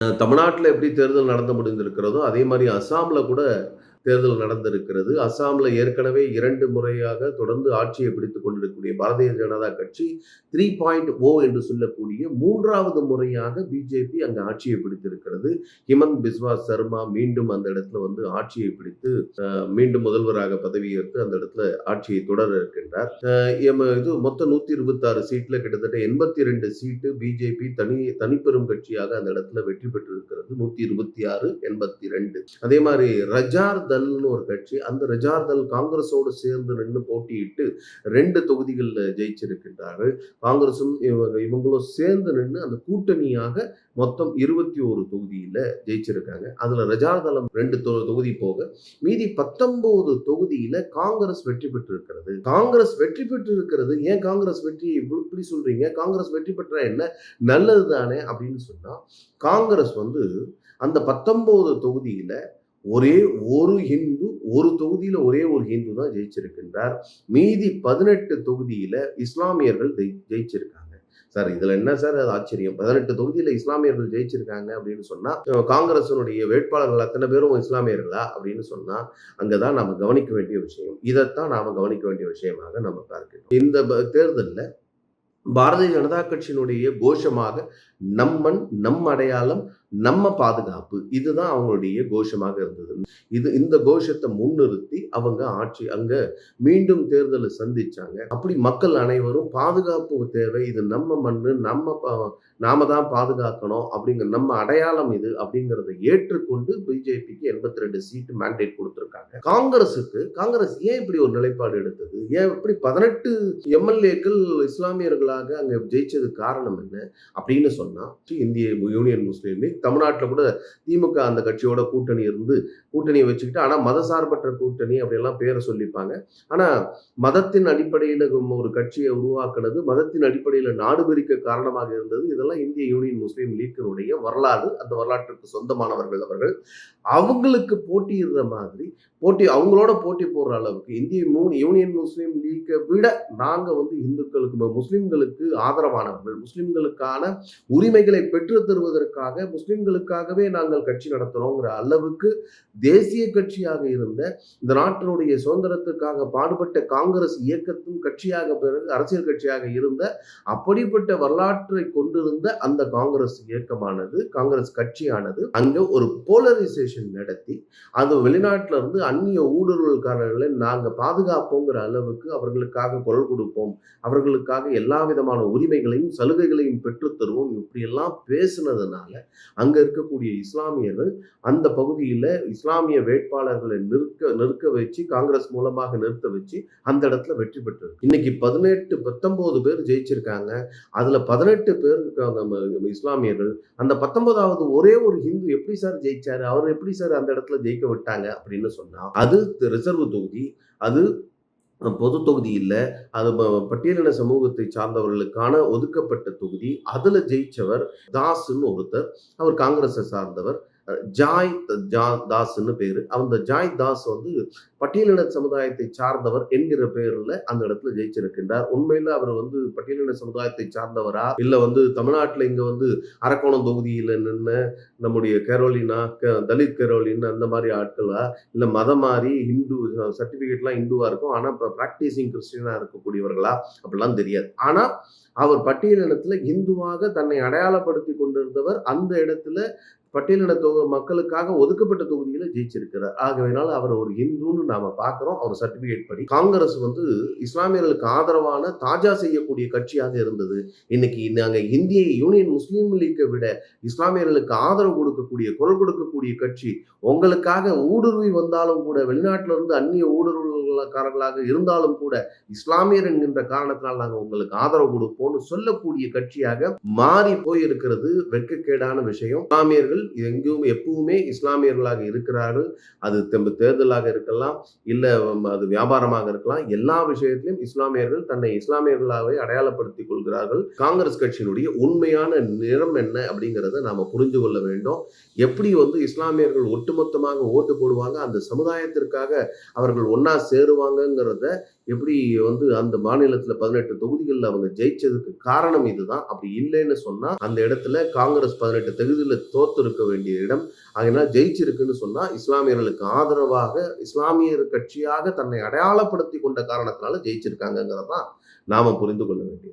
தமிழ்நாட்டுல எப்படி தேர்தல் நடந்து முடிந்திருக்கிறதோ, அதே மாரி அஸ்ஸாம்ல கூட தேர்தல் நடந்திருக்கிறது. அஸ்ஸாம்ல ஏற்கனவே 2 முறையாக தொடர்ந்து ஆட்சியை பிடித்துக் கொண்டிருக்கக்கூடிய பாரதிய ஜனதா கட்சி 3.0 என்று சொல்லக்கூடிய 3வது முறையாக பிஜேபி அங்க ஆட்சியை பிடித்திருக்கிறது. ஹிமந்த் பிஸ்வா சர்மா மீண்டும் அந்த இடத்துல வந்து ஆட்சியை பிடித்து மீண்டும் முதல்வராக பதவியேற்று அந்த இடத்துல ஆட்சியை தொடர இருக்கின்றார். இது மொத்தம் 126 சீட்ல கிட்டத்தட்ட 82 சீட்டு பிஜேபி தனிப்பெரும் கட்சியாக அந்த இடத்துல வெற்றி பெற்றிருக்கிறது. 126, 82. அதே மாதிரி ரஜார் தள்னு ஒரு கட்சி, அந்த ரஜார் தள் காங்கிரஸோடு சேர்ந்து நின்று போட்டியிட்டு 2 தொகுதிகளில் ஜெயிச்சிருக்கின்றார்கள். காங்கிரசும் இவங்களும் சேர்ந்து நின்று அந்த கூட்டணியாக மொத்தம் 21 தொகுதியில ஜெயிச்சிருக்காங்க. அதுல ரஜார் தளம் 2 தொகுதி போக மீதி 19 தொகுதியில காங்கிரஸ் வெற்றி பெற்றிருக்கிறது. காங்கிரஸ் வெற்றி பெற்றிருக்கிறது. ஏன் காங்கிரஸ் வெற்றி இப்படி சொல்றீங்க? காங்கிரஸ் வெற்றி பெற்றா என்ன, நல்லது தானே அப்படின்னு சொன்னா, காங்கிரஸ் வந்து அந்த 19 தொகுதியில ஒரே ஒரு ஹிந்து, ஒரு தொகுதியில ஒரே ஒரு ஹிந்து தான் ஜெயிச்சிருக்கின்றார். மீதி 18 தொகுதியில இஸ்லாமியர்கள் ஜெயிச்சிருக்காங்க. சார் இதுல என்ன சார் அது ஆச்சரியம்? 18 தொகுதியில இஸ்லாமியர்கள் ஜெயிச்சிருக்காங்க அப்படின்னு சொன்னா, காங்கிரசினுடைய வேட்பாளர்கள் அத்தனை பேரும் இஸ்லாமியர்களா அப்படின்னு சொன்னா, அங்கதான் நாம கவனிக்க வேண்டிய விஷயம். இதைத்தான் நாம கவனிக்க வேண்டிய விஷயமாக நம்ம பார்க்கிறோம். இந்த தேர்தல்ல பாரதிய ஜனதா கட்சியினுடைய கோஷமாக நம்மன், நம் அடையாளம், நம்ம பாதுகாப்பு, இதுதான் அவங்களுடைய கோஷமாக இருந்தது. இந்த கோஷத்தை முன்னிறுத்தி அவங்க அங்க மீண்டும் தேர்தலை சந்திச்சாங்க. அப்படி மக்கள் அனைவரும் பாதுகாப்பு தேவை, இது நம்ம மண்ணு, நாம தான் பாதுகாக்கணும் அப்படிங்கிற நம்ம அடையாளம் இது அப்படிங்கிறத ஏற்றுக்கொண்டு பிஜேபிக்கு 82 சீட்டு மேண்டேட் கொடுத்திருக்காங்க. காங்கிரஸ் ஏன் இப்படி ஒரு நிலைப்பாடு எடுத்தது? ஏன் இப்படி 18 எம்எல்ஏக்கள் இஸ்லாமியர்களாக அங்க ஜெயிச்சது காரணம் என்ன அப்படின்னு சொன்னா, இந்திய யூனியன் முஸ்லீம் லீக் தமிழ்நாட்டில் கூட திமுக அந்த கட்சியோட கூட்டணியை வச்சுக்கிட்டு, ஆனா மதசார்பற்ற கூட்டணி அப்படியெல்லாம் பேரை சொல்லிப்பாங்க. ஆனா மதத்தின் அடிப்படையில் ஒரு கட்சியை உருவாக்குனது, மதத்தின் அடிப்படையில் நாடு பிரிக்க காரணமாக இருந்தது. இதெல்லாம் இந்திய யூனியன் முஸ்லீம் லீக்கினுடைய வரலாறு. அந்த வரலாற்றுக்கு சொந்தமானவர்கள் அவர்கள். அவங்களுக்கு போட்டியிடுற மாதிரி அவங்களோட போட்டி போடுற அளவுக்கு இந்திய யூனியன் முஸ்லீம் லீக்கை விட நாங்க வந்து இந்துக்களுக்கு, முஸ்லிம்களுக்கு ஆதரவானவர்கள், முஸ்லிம்களுக்கான உரிமைகளை பெற்று தருவதற்காக முஸ்லிம்களுக்காகவே நாங்கள் கட்சி நடத்துறோங்கிற அளவுக்கு தேசிய கட்சியாக இருந்த, இந்த நாட்டினுடைய சுதந்திரத்துக்காக பாடுபட்ட காங்கிரஸ் இயக்கத்தின் கட்சியாக பிறகு அரசியல் கட்சியாக இருந்த, அப்படிப்பட்ட வரலாற்றை கொண்டிருந்த அந்த காங்கிரஸ் இயக்கமானது, காங்கிரஸ் கட்சியானது அங்க ஒரு போலரைசேஷன் நடத்தி, அது வெளிநாட்டில இருந்து அந்நிய ஊடுருவல்காரர்களை நாங்க பாதுகாப்போங்கிற அளவுக்கு அவர்களுக்காக குரல் கொடுப்போம், அவர்களுக்காக எல்லா விதமான உரிமைகளையும் சலுகைகளையும் பெற்றுத் தருவோம், இப்படி எல்லாம் பேசினதுனால அங்க இருக்கக்கூடிய இஸ்லாமியர்கள் அந்த பகுதியில இஸ்லாமிய வேட்பாளர்களை நிற்க வச்சு, காங்கிரஸ் மூலமாக நிறுத்த வச்சு அந்த இடத்துல வெற்றி பெற்றது. இன்னைக்கு 19 பேர் ஜெயிச்சிருக்காங்க. அதுல 18 பேர் இஸ்லாமியர்கள். அந்த 19வது ஒரே ஒரு ஹிந்து எப்படி சார் ஜெயிச்சாரு? அவர் எப்படி சார் அந்த இடத்துல ஜெயிக்க விட்டாங்க அப்படின்னு சொன்னா, அது ரிசர்வ் தொகுதி, அது பொது தொகுதி இல்ல, அது பட்டியலின சமூகத்தை சார்ந்தவர்களுக்கான ஒதுக்கப்பட்ட தொகுதி. அதுல ஜெயிச்சவர் தாஸ்ன்னு ஒருத்தர். அவர் காங்கிரஸை சார்ந்தவர். ஜாய் தாஸ்ன்னு பேரு. அந்த ஜாய் தாஸ் வந்து பட்டியலின சமுதாயத்தை சார்ந்தவர் என்கிற பெயர்ல அந்த இடத்துல ஜெயிச்சிருக்கின்றார். உண்மையில அவர் வந்து பட்டியலின சமுதாயத்தை சார்ந்தவரா, இல்ல வந்து தமிழ்நாட்டுல இங்க வந்து அரக்கோணம் தொகுதியில நின்ன நம்முடைய கேரோலினா, தலித் கேரோலின் அந்த மாதிரி ஆட்களா, இல்ல மதம் மாறி ஹிந்து சர்டிபிகேட்லாம் ஹிந்துவா இருக்கும், ஆனா இப்ப பிராக்டிசிங் கிறிஸ்டியனா இருக்கக்கூடியவர்களா அப்படிலாம் தெரியாது. ஆனா அவர் பட்டியலினத்துல இந்துவாக தன்னை அடையாளப்படுத்தி கொண்டிருந்தவர். அந்த இடத்துல பட்டியலின மக்களுக்காக ஒதுக்கப்பட்ட தொகுதியில ஜெயிச்சிருக்கிறார். ஆகவேனால அவர் ஒரு இந்துன்னு நாம பார்க்கிறோம். அவர் சர்டிபிகேட் படி காங்கிரஸ் வந்து இஸ்லாமியர்களுக்கு ஆதரவான தாஜா செய்யக்கூடிய கட்சியாக இருந்தது. இன்னைக்கு நாங்க இந்திய யூனியன் முஸ்லீம் லீக்கை விட இஸ்லாமியர்களுக்கு ஆதரவு கொடுக்கக்கூடிய, குரல் கொடுக்கக்கூடிய கட்சி. உங்களுக்காக ஊடுருவி வந்தாலும் கூட, வெளிநாட்டில இருந்து அந்நிய ஊடுருவல்காரர்களாக இருந்தாலும் கூட, இஸ்லாமியர் என்கின்ற காரணத்தினால் நாங்க உங்களுக்கு ஆதரவு கொடுப்போம்னு சொல்லக்கூடிய கட்சியாக மாறி போயிருக்கிறது வெட்கக்கேடான விஷயம். இஸ்லாமியர்கள் எங்கும் எப்பவுமே இஸ்லாமியர்களாக இருக்கிறார்கள். அது தேர்தலாக இருக்கலாம், இல்ல அது வியாபாரமாக இருக்கலாம். எல்லா விஷயத்திலும் இஸ்லாமியர்கள் தன்னை இஸ்லாமியர்களாகவே அடையாளப்படுத்திக் கொள்கிறார்கள். காங்கிரஸ் கட்சியினுடைய உண்மையான நிறம் என்ன அப்படிங்கிறத நாம புரிந்து கொள்ள வேண்டும். எப்படி வந்து இஸ்லாமியர்கள் ஒட்டுமொத்தமாக ஓட்டு போடுவாங்க, அந்த சமுதாயத்திற்காக அவர்கள் ஒன்னா சேருவாங்கங்கிறத எப்படி அந்த மாநிலத்துல 18 தொகுதிகள்ல அவங்க ஜெயிச்சதுக்கு காரணம் இதுதான். அப்படி இல்லைன்னு சொன்னா அந்த இடத்துல காங்கிரஸ் 18 தொகுதியில தோத்து இருக்க வேண்டிய இடம் அதனால ஜெயிச்சிருக்குன்னு சொன்னா இஸ்லாமியர்களுக்கு ஆதரவாக இஸ்லாமியர் கட்சியாக தன்னை அடையாளப்படுத்தி கொண்ட காரணத்தினால ஜெயிச்சிருக்காங்கிறதான் நாம புரிந்து கொள்ள வேண்டியது.